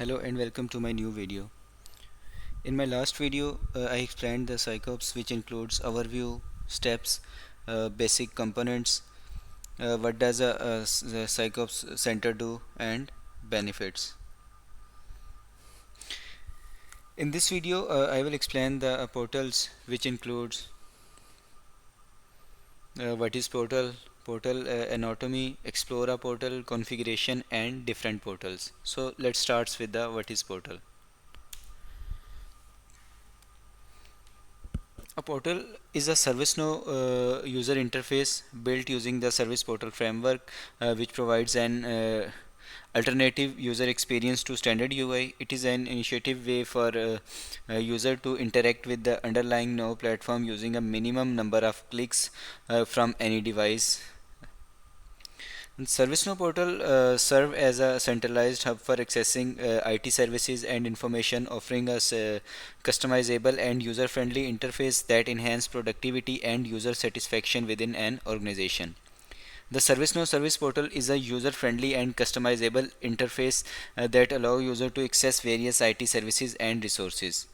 Hello and welcome to my new video. In my last video, I explained the Psychops, which includes overview, steps, basic components, what does a Psychops center do, and benefits. In this video, I will explain the portals, which includes what is portal anatomy, explore a portal, configuration, and different portals. So let's start with the what is portal. A portal is a ServiceNow user interface built using the Service Portal framework, which provides an alternative user experience to standard UI. It is an initiative way for a user to interact with the underlying Now platform using a minimum number of clicks from any device. ServiceNow portal serve as a centralized hub for accessing IT services and information, offering us a customizable and user-friendly interface that enhance productivity and user satisfaction within an organization. The ServiceNow Service Portal is a user-friendly and customizable interface that allow user to access various IT services and resources.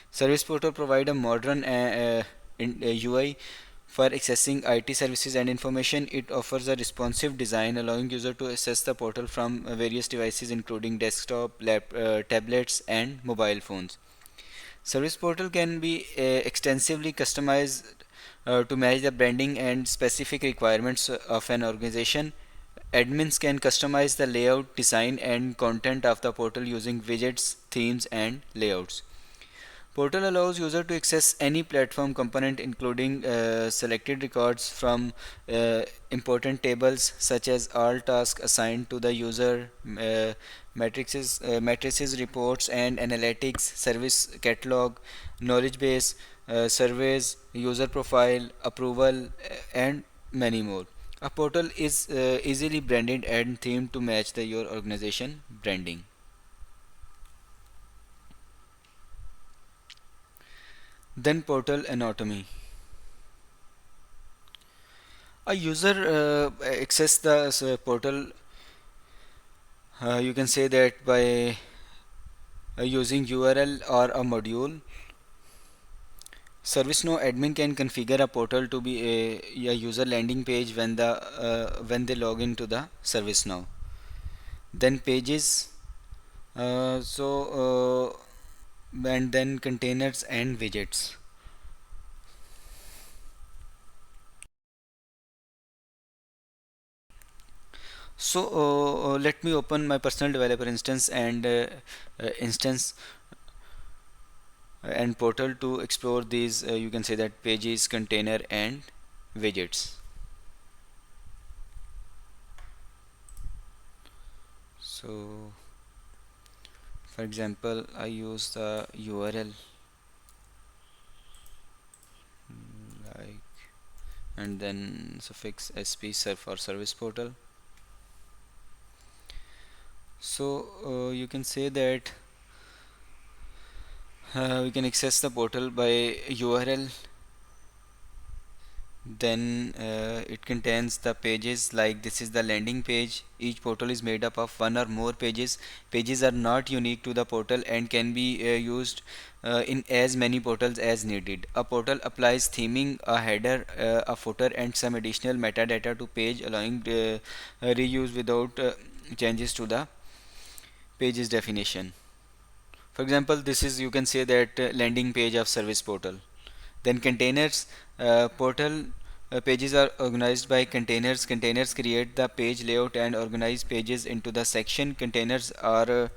Service Portal provide a modern UI for accessing IT services and information. It offers a responsive design allowing user to access the portal from various devices including desktop, tablets and mobile phones. Service Portal can be extensively customized to match the branding and specific requirements of an organization. Admins can customize the layout, design and content of the portal using widgets, themes and layouts. Portal allows user to access any platform component including selected records from important tables such as all tasks assigned to the user, matrices, reports and analytics, service catalog, knowledge base, surveys, user profile, approval and many more. A portal is easily branded and themed to match your organization branding. Then portal anatomy. A user access the portal, you can say that by using URL or a module. ServiceNow admin can configure a portal to be a user landing page when they log into the ServiceNow. Then pages, and then containers and widgets. So let me open my personal developer instance and portal to explore these, you can say that pages, container and widgets. So for example, I use the URL like and then suffix sp serve for service portal. So you can say that we can access the portal by URL. Then it contains the pages, like this is the landing page. Each portal is made up of one or more pages. Pages are not unique to the portal and can be used in as many portals as needed. A portal applies theming, a header, a footer and some additional metadata to page, allowing reuse without changes to the page's definition. For example, this is, you can say that landing page of service portal. Then containers, portal pages are organized by containers. Containers create the page layout and organize pages into the section. Containers are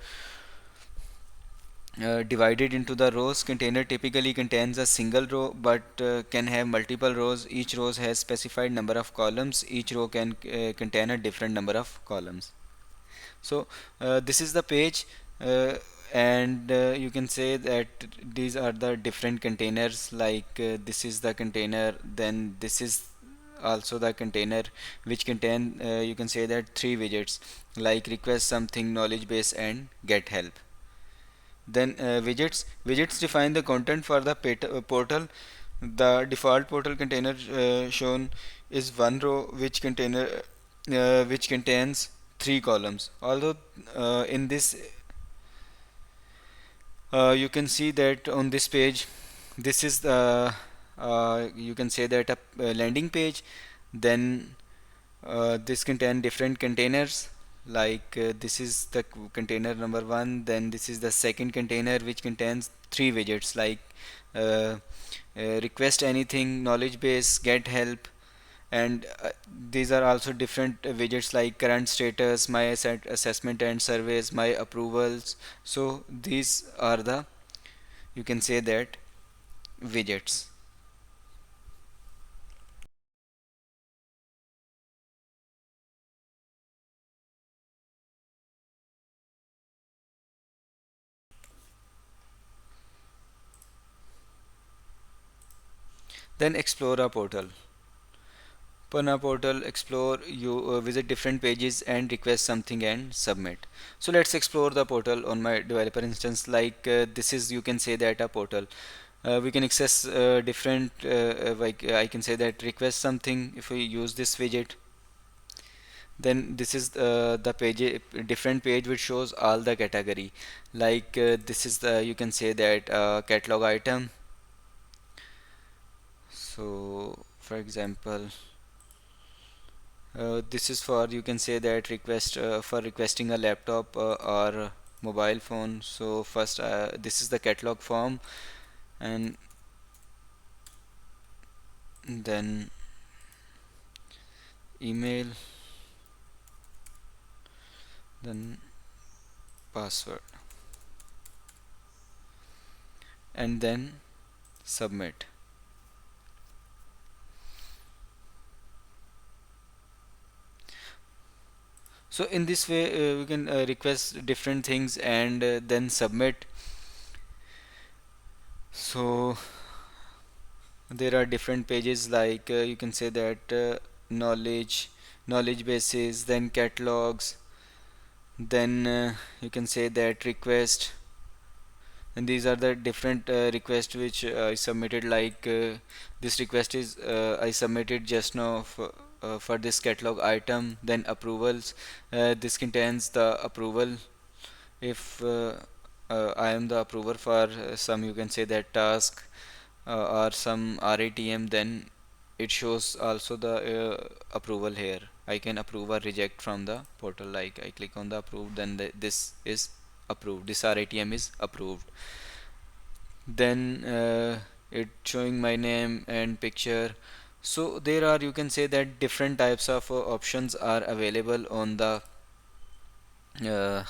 divided into the rows. Container typically contains a single row but can have multiple rows. Each row has specified number of columns. Each row can contain a different number of columns. So this is the page, and you can say that these are the different containers, like this is the container, then this is also the container which contain, you can say that, three widgets like request something, knowledge base and get help. Then widgets define the content for the portal. The default portal container shown is one row which contains three columns. Although in this You can see that on this page, this is the you can say that a landing page. Then this contain different containers, like this is the container number one, then this is the second container which contains three widgets like uh, request anything, knowledge base, get help, and these are also different widgets like current status, my assessment and surveys, my approvals. So these are the, you can say that, widgets. Then explore a portal. Open portal, explore, you visit different pages and request something and submit. So let's explore the portal on my developer instance. Like this is, you can say that, a portal. We can access different like I can say that request something if we use this widget. Then this is the page, different page which shows all the category. Like this is the, you can say that, catalog item. So for example, this is for, you can say that, request for requesting a laptop or mobile phone. So first this is the catalog form, and then email, then password, and then submit. So in this way we can request different things and then submit. So there are different pages like you can say that knowledge bases, then catalogs, then you can say that request, and these are the different requests which I submitted. Like this request is I submitted just now for this catalog item. Then approvals, this contains the approval. If I am the approver for some, you can say that, task or some RATM, then it shows also the approval here. I can approve or reject from the portal. Like I click on the approve, then this is approved, this RATM is approved. Then it showing my name and picture. So there are, you can say that, different types of options are available on the uh,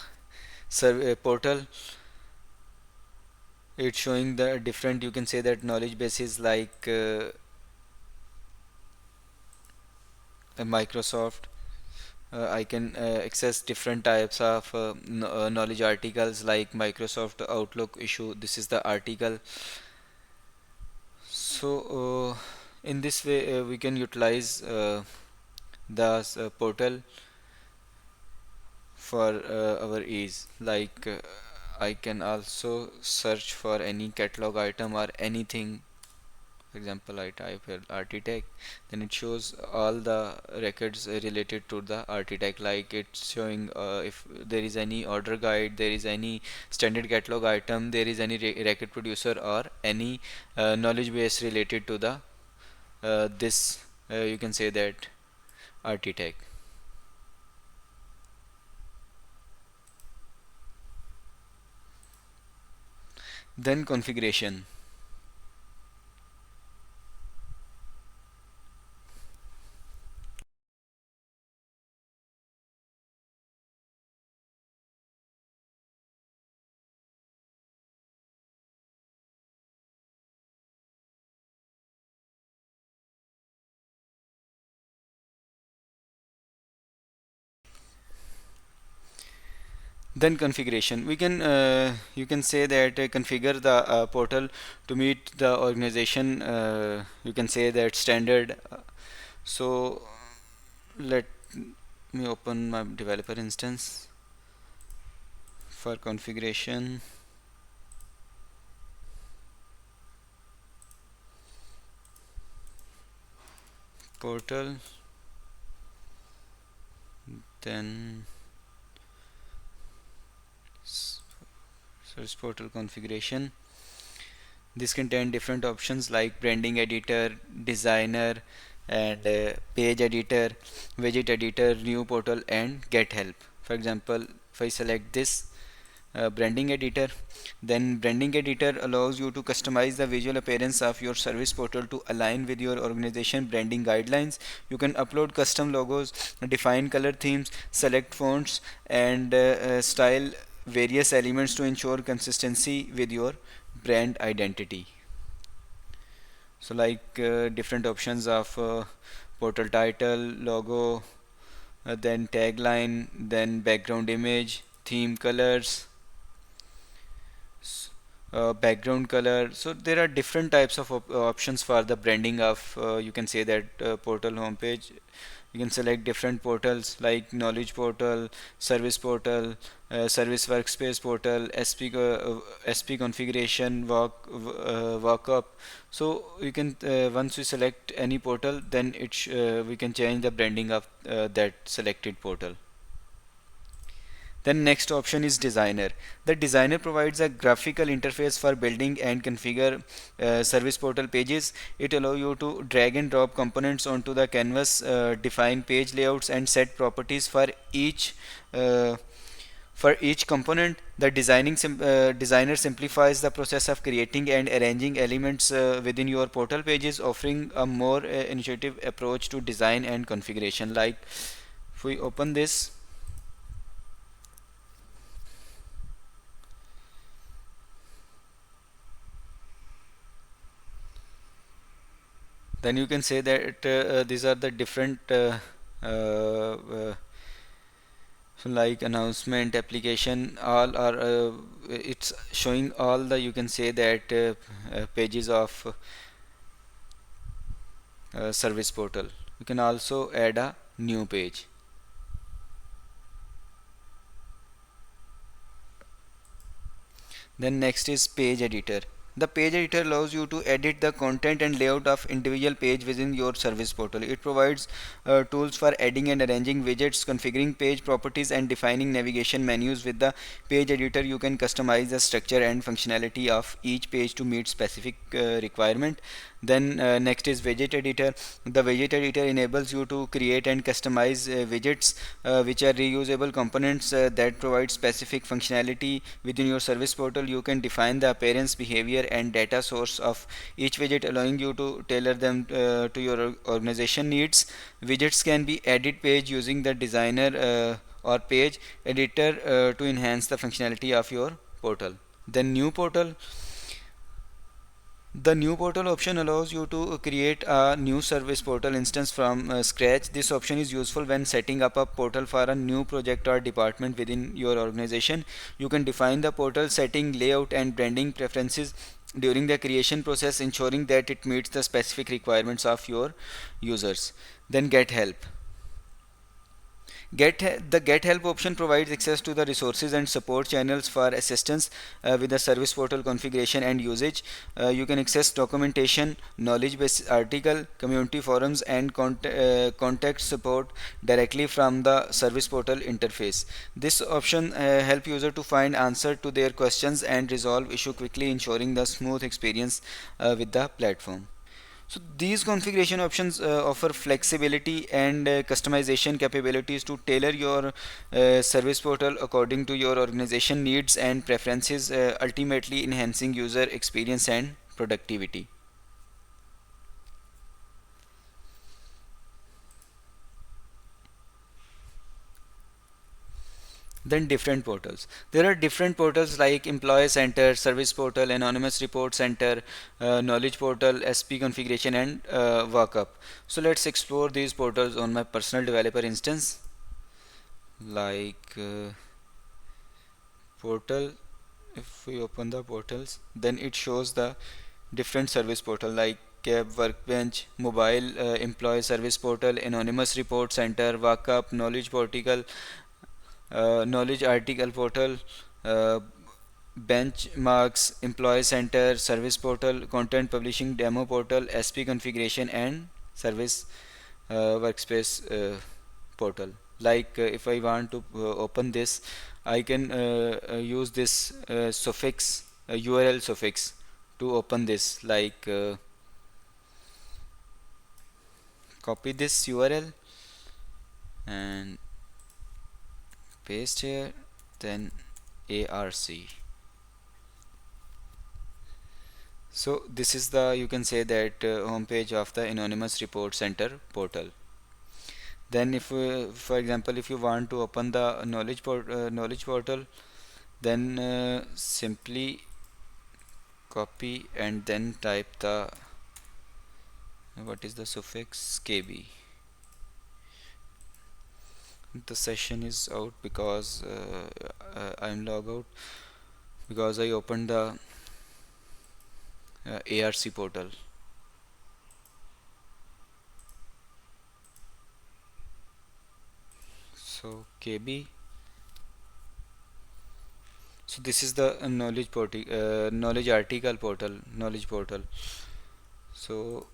portal. It's showing the different, you can say that, knowledge bases like Microsoft. I can access different types of knowledge articles like Microsoft Outlook issue. This is the article. So in this way we can utilize the portal for our ease. Like I can also search for any catalog item or anything. For example, I type here architect, then it shows all the records related to the architect. Like it's showing if there is any order guide, there is any standard catalog item, there is any record producer or any knowledge base related to the this you can say that, architect. Then configuration. Then configuration, we can you can say that configure the portal to meet the organization, you can say that, standard. So let me open my developer instance for configuration. Portal, then service portal configuration. This contains different options like branding editor, designer, and page editor, widget editor, new portal, and get help. For example, if I select this branding editor, then branding editor allows you to customize the visual appearance of your service portal to align with your organization branding guidelines. You can upload custom logos, define color themes, select fonts, and style various elements to ensure consistency with your brand identity. So like different options of portal title, logo, then tagline, then background image, theme colors, background color. So there are different types of options for the branding of you can say that portal homepage. You can select different portals like knowledge portal, service portal, service workspace portal, SP configuration, walk up. So you can once we select any portal, then we can change the branding of that selected portal. Then next option is designer. The designer provides a graphical interface for building and configure service portal pages. It allows you to drag and drop components onto the canvas, define page layouts, and set properties uh, for each component. The designer simplifies the process of creating and arranging elements within your portal pages, offering a more intuitive approach to design and configuration. Like if we open this, then you can say that these are the different so like announcement, application, all are it's showing all the, you can say that pages of service portal. You can also add a new page. Then next is page editor. The page editor allows you to edit the content and layout of individual page within your service portal. It provides tools for adding and arranging widgets, configuring page properties, and defining navigation menus. With the page editor, you can customize the structure and functionality of each page to meet specific requirement. Then next is widget editor. The widget editor enables you to create and customize widgets which are reusable components that provide specific functionality within your service portal. You can define the appearance, behavior, and data source of each widget, allowing you to tailor them to your organization needs. Widgets can be added page using the designer or page editor to enhance the functionality of your portal. Then new portal. The new portal option allows you to create a new service portal instance from scratch. This option is useful when setting up a portal for a new project or department within your organization. You can define the portal setting, layout, and branding preferences during the creation process, ensuring that it meets the specific requirements of your users. Then get help. The Get Help option provides access to the resources and support channels for assistance with the service portal configuration and usage. You can access documentation, knowledge base article, community forums, and contact support directly from the service portal interface. This option help user to find answer to their questions and resolve issue quickly, ensuring the smooth experience with the platform. So these configuration options offer flexibility and customization capabilities to tailor your service portal according to your organization needs and preferences, ultimately enhancing user experience and productivity. Then different portals. There are different portals like employee center, service portal, anonymous report center, knowledge portal, SP configuration, and workup. So let's explore these portals on my personal developer instance. Like portal, if we open the portals, then it shows the different service portal like cab, workbench, mobile, employee service portal, anonymous report center, workup, knowledge article portal, uh, benchmarks, employee center, service portal, content publishing demo portal, SP configuration, and service workspace portal. Like if I want to open this, I can use this suffix URL suffix to open this, like copy this URL and paste here, then ARC. So this is the, you can say that, homepage of the Anonymous Report Center portal. Then if for example, if you want to open the knowledge portal, then simply copy and then type the, what is the suffix, KB. The session is out because I'm log out because I opened the ARC portal. So KB. So this is the knowledge article portal, knowledge portal. So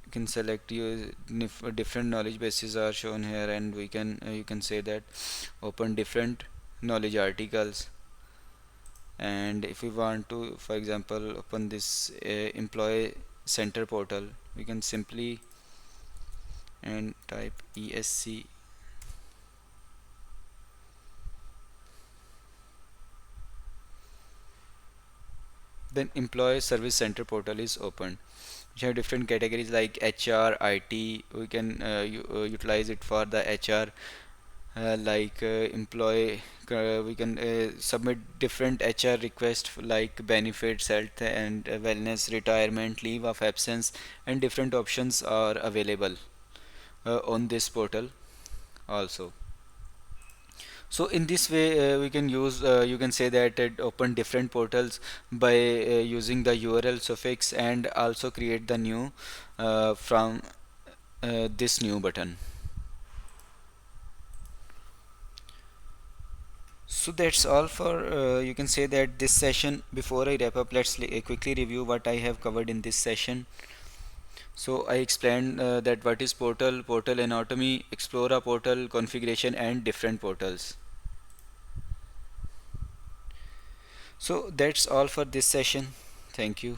you can select different knowledge bases are shown here, and we can you can say that open different knowledge articles. And if we want to, for example, open this employee center portal, we can simply and type ESC. Then employee service center portal is opened. We have different categories like HR, IT. We can utilize it for the HR, like employee. We can submit different HR requests like benefits, health and wellness, retirement, leave of absence, and different options are available on this portal also. So in this way, we can use, you can say that it open different portals by using the URL suffix, and also create the new from this new button. So that's all for, you can say that, this session. Before I wrap up, let's quickly review what I have covered in this session. So I explained that what is portal, portal anatomy, explore a portal, configuration, and different portals. So that's all for this session. Thank you.